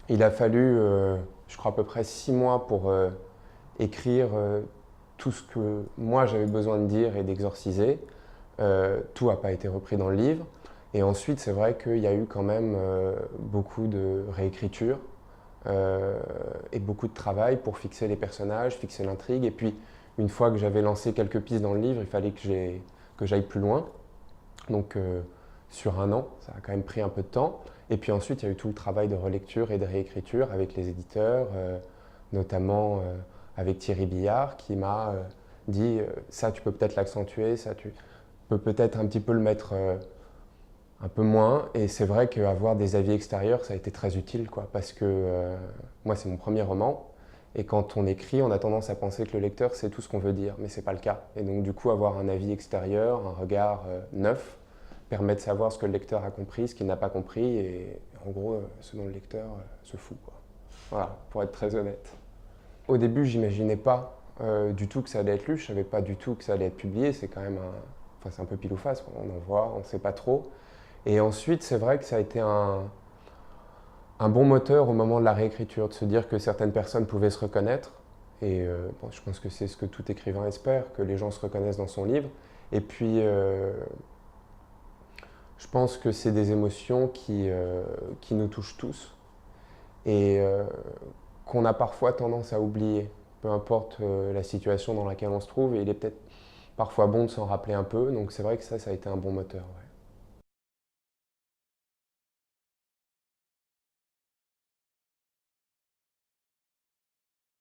Il a fallu, je crois, à peu près 6 mois pour écrire tout ce que moi j'avais besoin de dire et d'exorciser. Tout n'a pas été repris dans le livre. Et ensuite, c'est vrai qu'il y a eu quand même beaucoup de réécriture et beaucoup de travail pour fixer les personnages, fixer l'intrigue. Et puis, une fois que j'avais lancé quelques pistes dans le livre, il fallait que j'aille plus loin. Donc, sur un an, ça a quand même pris un peu de temps. Et puis ensuite, il y a eu tout le travail de relecture et de réécriture avec les éditeurs, notamment avec Thierry Billard, qui m'a dit ça, tu peux peut-être l'accentuer, ça, tu peux peut-être un petit peu le mettre un peu moins. Et c'est vrai qu'avoir des avis extérieurs, ça a été très utile, quoi, parce que moi, c'est mon premier roman. Et quand on écrit, on a tendance à penser que le lecteur sait tout ce qu'on veut dire, mais ce n'est pas le cas. Et donc, du coup, avoir un avis extérieur, un regard neuf, permet de savoir ce que le lecteur a compris, ce qu'il n'a pas compris, et en gros, ce dont le lecteur se fout, quoi. Voilà, pour être très honnête. Au début, j'imaginais pas du tout que ça allait être lu, je savais pas du tout que ça allait être publié, c'est quand même un... Enfin, c'est un peu pile ou face, on en voit, on ne sait pas trop. Et ensuite, c'est vrai que ça a été un bon moteur au moment de la réécriture, de se dire que certaines personnes pouvaient se reconnaître. Et bon, je pense que c'est ce que tout écrivain espère, que les gens se reconnaissent dans son livre. Et puis, je pense que c'est des émotions qui nous touchent tous et qu'on a parfois tendance à oublier, peu importe la situation dans laquelle on se trouve. Et il est peut-être parfois bon de s'en rappeler un peu. Donc c'est vrai que ça a été un bon moteur. Ouais.